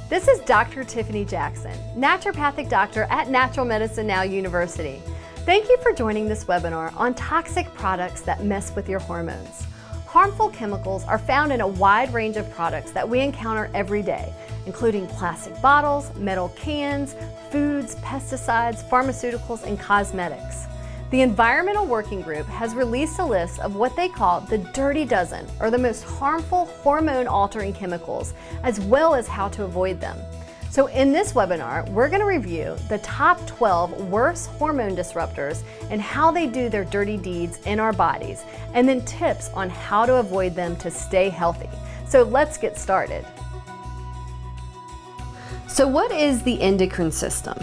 This is Dr. Tiffany Jackson, naturopathic doctor at Natural Medicine Now University. Thank you for joining this webinar on toxic products that mess with your hormones. Harmful chemicals are found in a wide range of products that we encounter every day, including plastic bottles, metal cans, foods, pesticides, pharmaceuticals, and cosmetics. The Environmental Working Group has released a list of what they call the Dirty Dozen, or the most harmful hormone-altering chemicals, as well as how to avoid them. So in this webinar, we're going to review the top 12 worst hormone disruptors and how they do their dirty deeds in our bodies, and then tips on how to avoid them to stay healthy. So let's get started. So what is the endocrine system?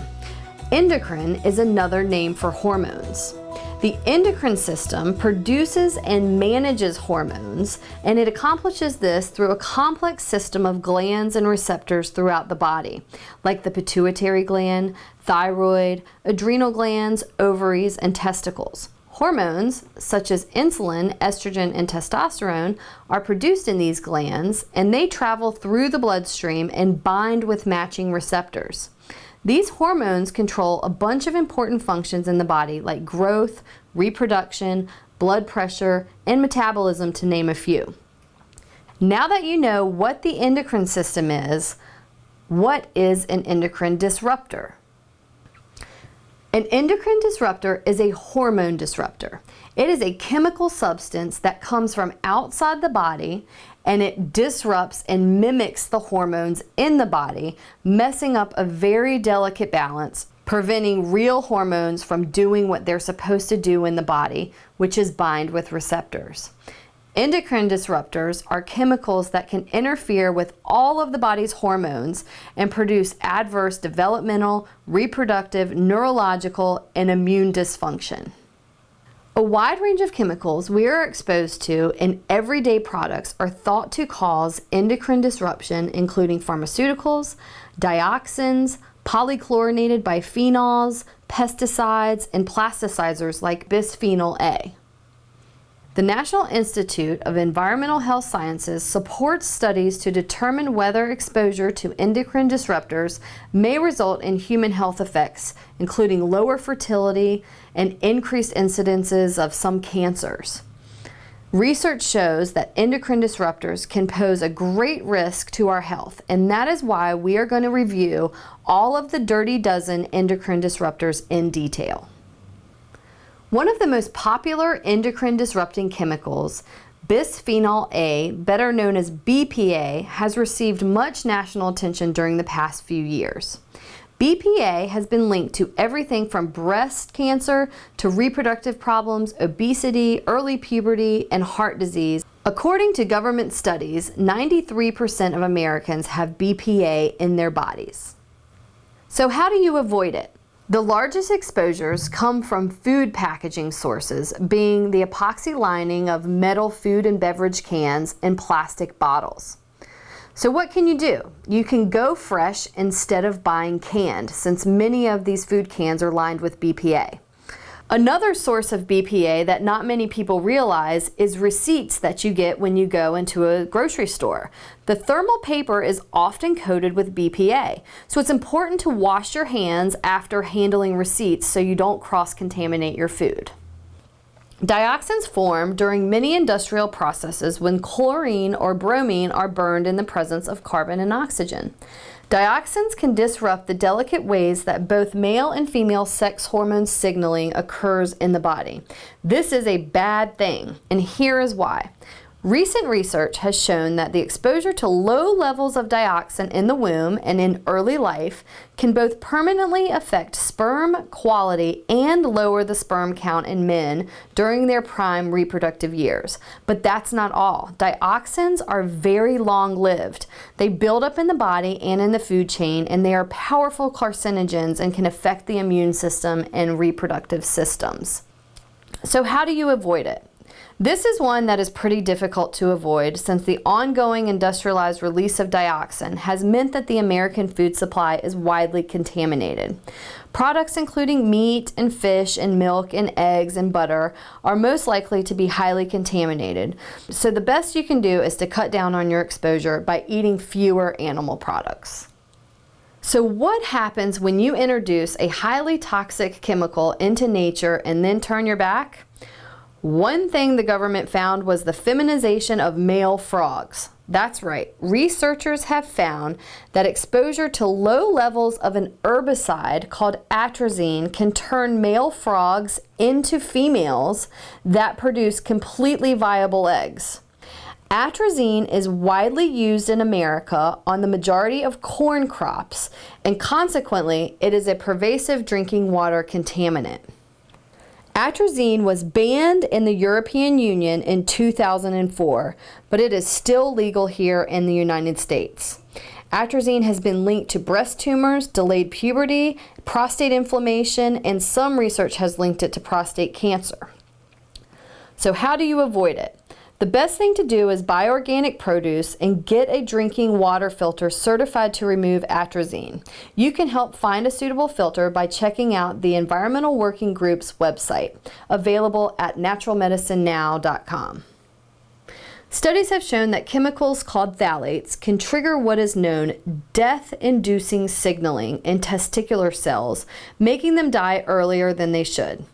Endocrine is another name for hormones. The endocrine system produces and manages hormones, and it accomplishes this through a complex system of glands and receptors throughout the body, like the pituitary gland, thyroid, adrenal glands, ovaries, and testicles. Hormones, such as insulin, estrogen, and testosterone, are produced in these glands, and they travel through the bloodstream and bind with matching receptors. These hormones control a bunch of important functions in the body, like growth, reproduction, blood pressure, and metabolism, to name a few. Now that you know what the endocrine system is, what is an endocrine disruptor? An endocrine disruptor is a hormone disruptor. It is a chemical substance that comes from outside the body, and it disrupts and mimics the hormones in the body, messing up a very delicate balance, preventing real hormones from doing what they're supposed to do in the body, which is bind with receptors. Endocrine disruptors are chemicals that can interfere with all of the body's hormones and produce adverse developmental, reproductive, neurological, and immune dysfunction. A wide range of chemicals we are exposed to in everyday products are thought to cause endocrine disruption, including pharmaceuticals, dioxins, polychlorinated biphenyls, pesticides, and plasticizers like bisphenol A. The National Institute of Environmental Health Sciences supports studies to determine whether exposure to endocrine disruptors may result in human health effects, including lower fertility and increased incidences of some cancers. Research shows that endocrine disruptors can pose a great risk to our health, and that is why we are going to review all of the Dirty Dozen endocrine disruptors in detail. One of the most popular endocrine disrupting chemicals, bisphenol A, better known as BPA, has received much national attention during the past few years. BPA has been linked to everything from breast cancer to reproductive problems, obesity, early puberty, and heart disease. According to government studies, 93% of Americans have BPA in their bodies. So how do you avoid it? The largest exposures come from food packaging sources, being the epoxy lining of metal food and beverage cans and plastic bottles. So what can you do? You can go fresh instead of buying canned, since many of these food cans are lined with BPA. Another source of BPA that not many people realize is receipts that you get when you go into a grocery store. The thermal paper is often coated with BPA, so it's important to wash your hands after handling receipts so you don't cross-contaminate your food. Dioxins form during many industrial processes when chlorine or bromine are burned in the presence of carbon and oxygen. Dioxins can disrupt the delicate ways that both male and female sex hormone signaling occurs in the body. This is a bad thing, and here is why. Recent research has shown that the exposure to low levels of dioxin in the womb and in early life can both permanently affect sperm quality and lower the sperm count in men during their prime reproductive years. But that's not all. Dioxins are very long-lived. They build up in the body and in the food chain, and they are powerful carcinogens and can affect the immune system and reproductive systems. So how do you avoid it? This is one that is pretty difficult to avoid, since the ongoing industrialized release of dioxin has meant that the American food supply is widely contaminated. Products including meat and fish and milk and eggs and butter are most likely to be highly contaminated. So the best you can do is to cut down on your exposure by eating fewer animal products. So what happens when you introduce a highly toxic chemical into nature and then turn your back? One thing the government found was the feminization of male frogs. That's right. Researchers have found that exposure to low levels of an herbicide called atrazine can turn male frogs into females that produce completely viable eggs. Atrazine is widely used in America on the majority of corn crops, and consequently, it is a pervasive drinking water contaminant. Atrazine was banned in the European Union in 2004, but it is still legal here in the United States. Atrazine has been linked to breast tumors, delayed puberty, prostate inflammation, and some research has linked it to prostate cancer. So how do you avoid it? The best thing to do is buy organic produce and get a drinking water filter certified to remove atrazine. You can help find a suitable filter by checking out the Environmental Working Group's website, available at naturalmedicinenow.com. Studies have shown that chemicals called phthalates can trigger what is known death-inducing signaling in testicular cells, making them die earlier than they should.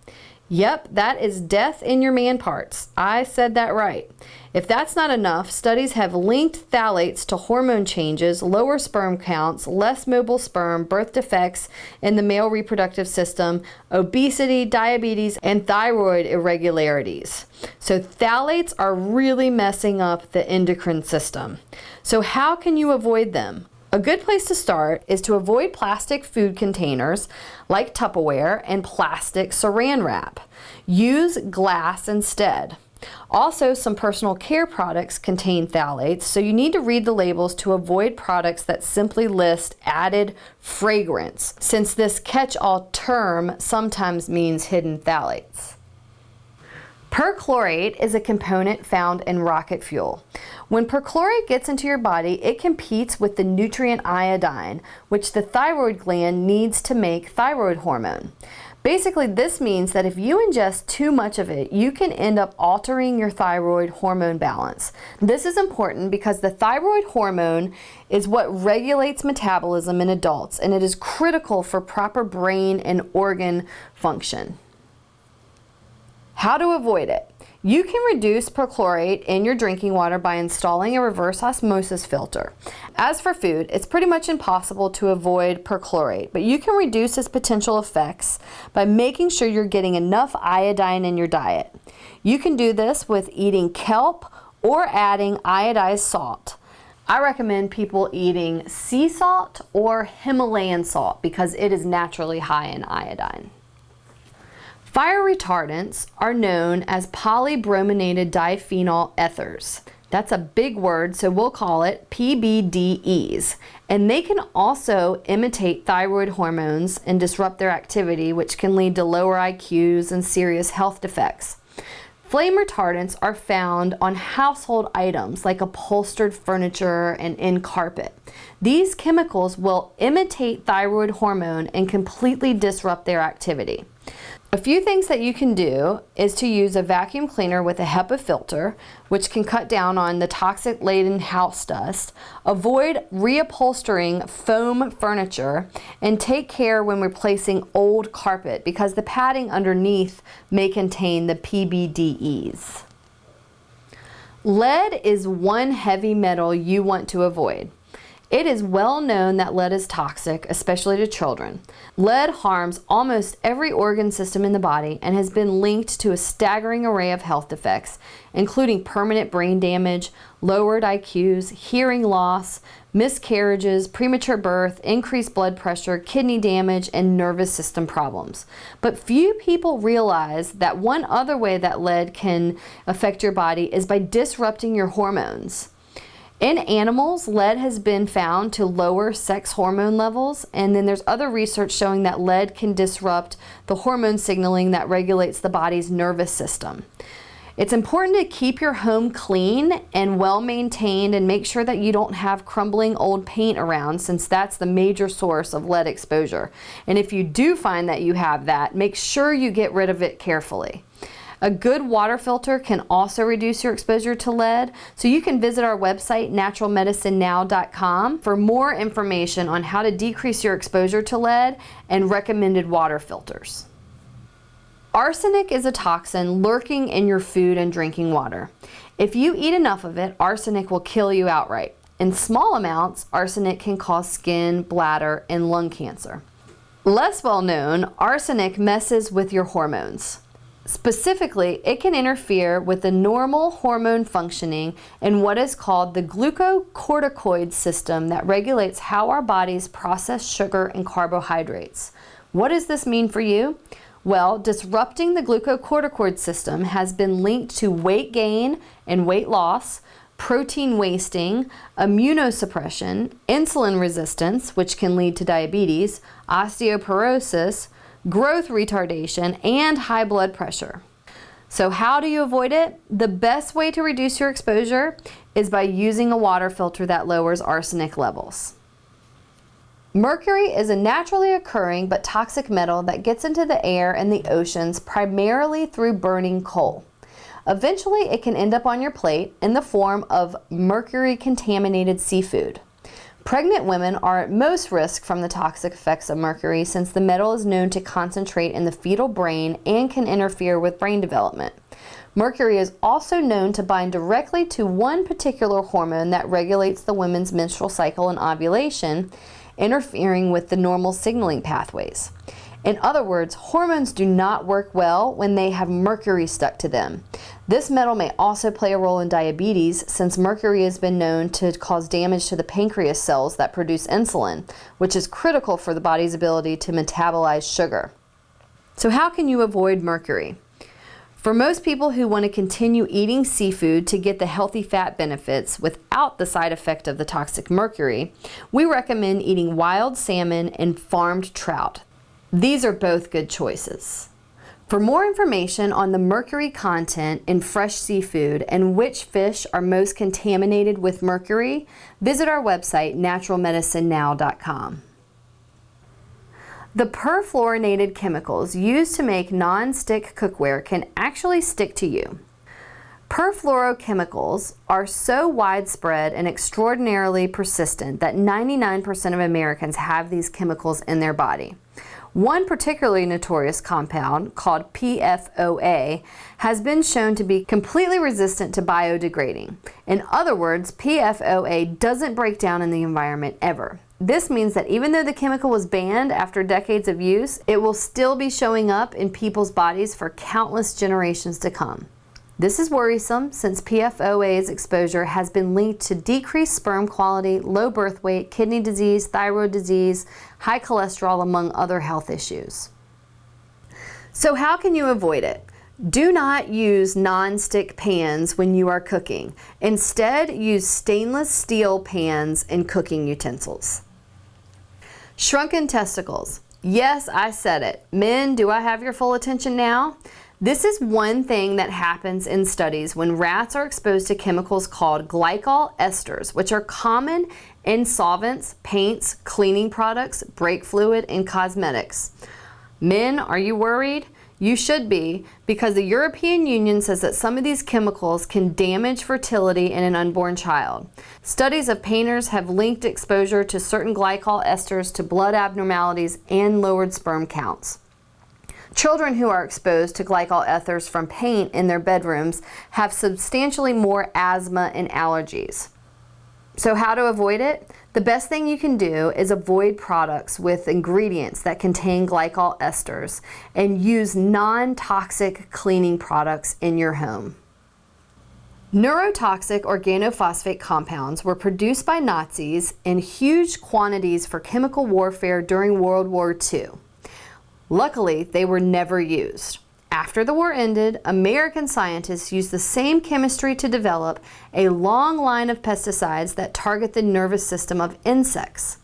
Yep, that is death in your man parts. I said that right. If that's not enough, studies have linked phthalates to hormone changes, lower sperm counts, less mobile sperm, birth defects in the male reproductive system, obesity, diabetes, and thyroid irregularities. So phthalates are really messing up the endocrine system. So how can you avoid them? A good place to start is to avoid plastic food containers like Tupperware and plastic saran wrap. Use glass instead. Also, some personal care products contain phthalates, so you need to read the labels to avoid products that simply list added fragrance, since this catch-all term sometimes means hidden phthalates. Perchlorate is a component found in rocket fuel. When perchlorate gets into your body, it competes with the nutrient iodine, which the thyroid gland needs to make thyroid hormone. Basically, this means that if you ingest too much of it, you can end up altering your thyroid hormone balance. This is important because the thyroid hormone is what regulates metabolism in adults, and it is critical for proper brain and organ function. How to avoid it? You can reduce perchlorate in your drinking water by installing a reverse osmosis filter. As for food, it's pretty much impossible to avoid perchlorate, but you can reduce its potential effects by making sure you're getting enough iodine in your diet. You can do this with eating kelp or adding iodized salt. I recommend people eating sea salt or Himalayan salt because it is naturally high in iodine. Fire retardants are known as polybrominated diphenyl ethers. That's a big word, so we'll call it PBDEs. And they can also imitate thyroid hormones and disrupt their activity, which can lead to lower IQs and serious health defects. Flame retardants are found on household items like upholstered furniture and in carpet. These chemicals will imitate thyroid hormone and completely disrupt their activity. A few things that you can do is to use a vacuum cleaner with a HEPA filter, which can cut down on the toxic-laden house dust. Avoid reupholstering foam furniture, and take care when replacing old carpet because the padding underneath may contain the PBDEs. Lead is one heavy metal you want to avoid. It is well known that lead is toxic, especially to children. Lead harms almost every organ system in the body and has been linked to a staggering array of health defects, including permanent brain damage, lowered IQs, hearing loss, miscarriages, premature birth, increased blood pressure, kidney damage, and nervous system problems. But few people realize that one other way that lead can affect your body is by disrupting your hormones. In animals, lead has been found to lower sex hormone levels, and then there's other research showing that lead can disrupt the hormone signaling that regulates the body's nervous system. It's important to keep your home clean and well maintained and make sure that you don't have crumbling old paint around, since that's the major source of lead exposure. And if you do find that you have that, make sure you get rid of it carefully. A good water filter can also reduce your exposure to lead, so you can visit our website, naturalmedicinenow.com, for more information on how to decrease your exposure to lead and recommended water filters. Arsenic is a toxin lurking in your food and drinking water. If you eat enough of it, arsenic will kill you outright. In small amounts, arsenic can cause skin, bladder, and lung cancer. Less well known, arsenic messes with your hormones. Specifically, it can interfere with the normal hormone functioning in what is called the glucocorticoid system that regulates how our bodies process sugar and carbohydrates. What does this mean for you? Well, disrupting the glucocorticoid system has been linked to weight gain and weight loss, protein wasting, immunosuppression, insulin resistance, which can lead to diabetes, osteoporosis, growth retardation, and high blood pressure. So how do you avoid it? The best way to reduce your exposure is by using a water filter that lowers arsenic levels. Mercury is a naturally occurring but toxic metal that gets into the air and the oceans primarily through burning coal. Eventually, it can end up on your plate in the form of mercury-contaminated seafood. Pregnant women are at most risk from the toxic effects of mercury since the metal is known to concentrate in the fetal brain and can interfere with brain development. Mercury is also known to bind directly to one particular hormone that regulates the woman's menstrual cycle and ovulation, interfering with the normal signaling pathways. In other words, hormones do not work well when they have mercury stuck to them. This metal may also play a role in diabetes since mercury has been known to cause damage to the pancreas cells that produce insulin, which is critical for the body's ability to metabolize sugar. So how can you avoid mercury? For most people who want to continue eating seafood to get the healthy fat benefits without the side effect of the toxic mercury, we recommend eating wild salmon and farmed trout. These are both good choices. For more information on the mercury content in fresh seafood and which fish are most contaminated with mercury, visit our website, naturalmedicinenow.com. The perfluorinated chemicals used to make non-stick cookware can actually stick to you. Perfluorochemicals are so widespread and extraordinarily persistent that 99% of Americans have these chemicals in their body. One particularly notorious compound, called PFOA, has been shown to be completely resistant to biodegrading. In other words, PFOA doesn't break down in the environment ever. This means that even though the chemical was banned after decades of use, it will still be showing up in people's bodies for countless generations to come. This is worrisome since PFOA's exposure has been linked to decreased sperm quality, low birth weight, kidney disease, thyroid disease, high cholesterol, among other health issues. So how can you avoid it? Do not use non-stick pans when you are cooking. Instead, use stainless steel pans and cooking utensils. Shrunken testicles. Yes, I said it. Men, do I have your full attention now? This is one thing that happens in studies when rats are exposed to chemicals called glycol esters, which are common in solvents, paints, cleaning products, brake fluid, and cosmetics. Men, are you worried? You should be, because the European Union says that some of these chemicals can damage fertility in an unborn child. Studies of painters have linked exposure to certain glycol esters to blood abnormalities and lowered sperm counts. Children who are exposed to glycol ethers from paint in their bedrooms have substantially more asthma and allergies. So how to avoid it? The best thing you can do is avoid products with ingredients that contain glycol esters and use non-toxic cleaning products in your home. Neurotoxic organophosphate compounds were produced by Nazis in huge quantities for chemical warfare during World War II. Luckily, they were never used. After the war ended, American scientists used the same chemistry to develop a long line of pesticides that target the nervous system of insects.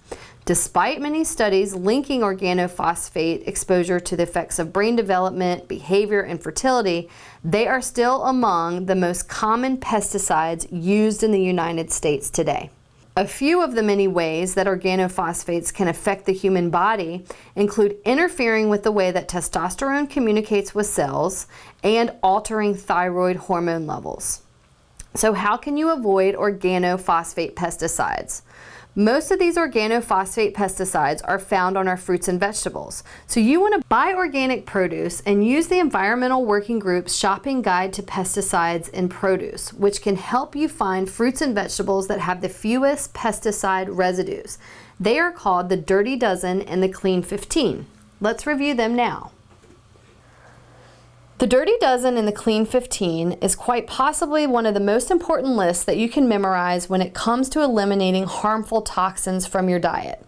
Despite many studies linking organophosphate exposure to the effects of brain development, behavior, and fertility, they are still among the most common pesticides used in the United States today. A few of the many ways that organophosphates can affect the human body include interfering with the way that testosterone communicates with cells and altering thyroid hormone levels. So how can you avoid organophosphate pesticides? Most of these organophosphate pesticides are found on our fruits and vegetables. So you want to buy organic produce and use the Environmental Working Group's Shopping Guide to Pesticides in Produce, which can help you find fruits and vegetables that have the fewest pesticide residues. They are called the Dirty Dozen and the Clean 15. Let's review them now. The Dirty Dozen and the Clean 15 is quite possibly one of the most important lists that you can memorize when it comes to eliminating harmful toxins from your diet.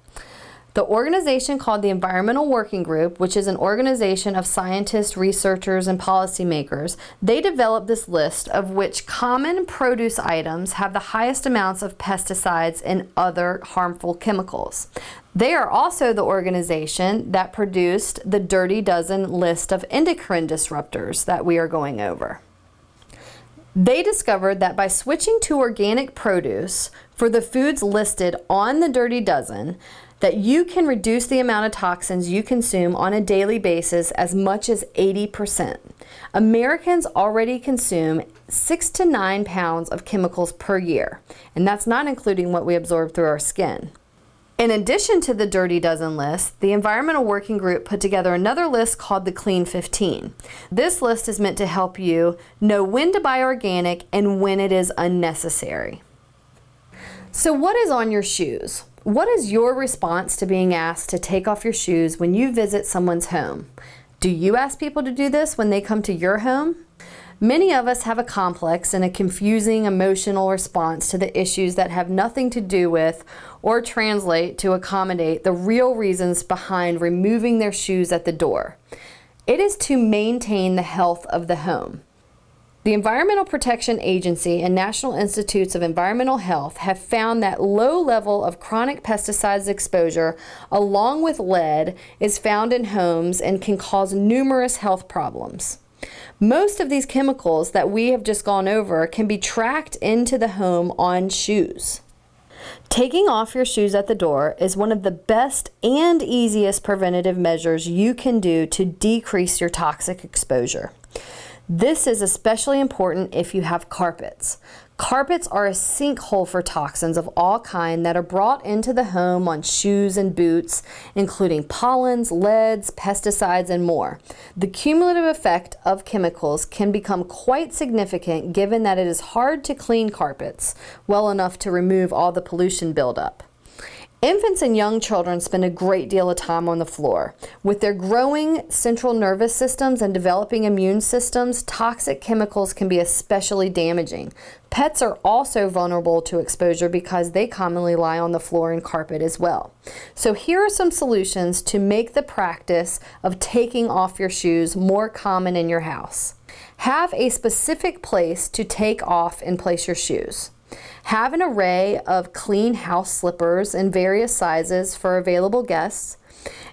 The organization called the Environmental Working Group, which is an organization of scientists, researchers, and policymakers, they developed this list of which common produce items have the highest amounts of pesticides and other harmful chemicals. They are also the organization that produced the Dirty Dozen list of endocrine disruptors that we are going over. They discovered that by switching to organic produce for the foods listed on the Dirty Dozen, that you can reduce the amount of toxins you consume on a daily basis as much as 80%. Americans already consume 6 to 9 pounds of chemicals per year, and that's not including what we absorb through our skin. In addition to the Dirty Dozen list, the Environmental Working Group put together another list called the Clean 15. This list is meant to help you know when to buy organic and when it is unnecessary. So what is on your shoes? What is your response to being asked to take off your shoes when you visit someone's home? Do you ask people to do this when they come to your home? Many of us have a complex and a confusing emotional response to the issues that have nothing to do with or translate to accommodate the real reasons behind removing their shoes at the door. It is to maintain the health of the home. The Environmental Protection Agency and National Institutes of Environmental Health have found that low level of chronic pesticides exposure along with lead is found in homes and can cause numerous health problems. Most of these chemicals that we have just gone over can be tracked into the home on shoes. Taking off your shoes at the door is one of the best and easiest preventative measures you can do to decrease your toxic exposure. This is especially important if you have carpets. Carpets are a sinkhole for toxins of all kinds that are brought into the home on shoes and boots, including pollens, leads, pesticides, and more. The cumulative effect of chemicals can become quite significant given that it is hard to clean carpets well enough to remove all the pollution buildup. Infants and young children spend a great deal of time on the floor. With their growing central nervous systems and developing immune systems, toxic chemicals can be especially damaging. Pets are also vulnerable to exposure because they commonly lie on the floor and carpet as well. So here are some solutions to make the practice of taking off your shoes more common in your house. Have a specific place to take off and place your shoes. Have an array of clean house slippers in various sizes for available guests.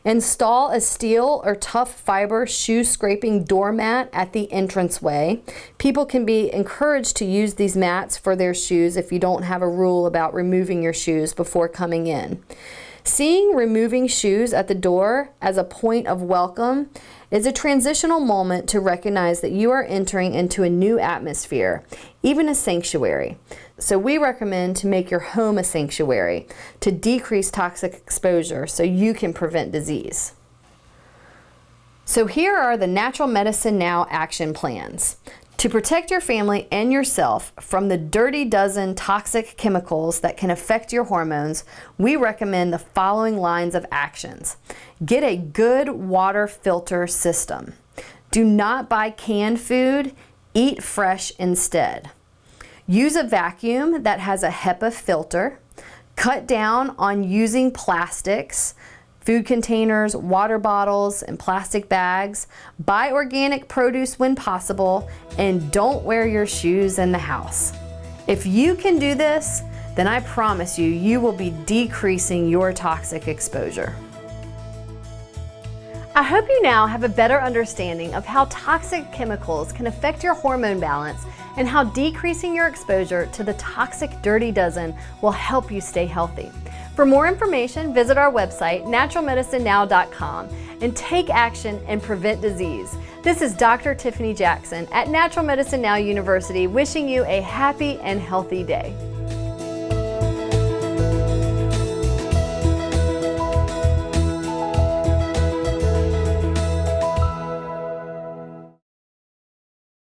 Install a steel or tough fiber shoe scraping doormat at the entranceway. People can be encouraged to use these mats for their shoes if you don't have a rule about removing your shoes before coming in. Seeing removing shoes at the door as a point of welcome is a transitional moment to recognize that you are entering into a new atmosphere, even a sanctuary. So we recommend to make your home a sanctuary to decrease toxic exposure so you can prevent disease. So here are the Natural Medicine Now action plans. To protect your family and yourself from the Dirty Dozen toxic chemicals that can affect your hormones, we recommend the following lines of actions. Get a good water filter system. Do not buy canned food, eat fresh instead. Use a vacuum that has a HEPA filter. Cut down on using plastics, food containers, water bottles, and plastic bags. Buy organic produce when possible, and don't wear your shoes in the house. If you can do this, then I promise you will be decreasing your toxic exposure. I hope you now have a better understanding of how toxic chemicals can affect your hormone balance and how decreasing your exposure to the toxic dirty dozen will help you stay healthy. For more information, visit our website, naturalmedicinenow.com, and take action and prevent disease. This is Dr. Tiffany Jackson at Natural Medicine Now University, wishing you a happy and healthy day.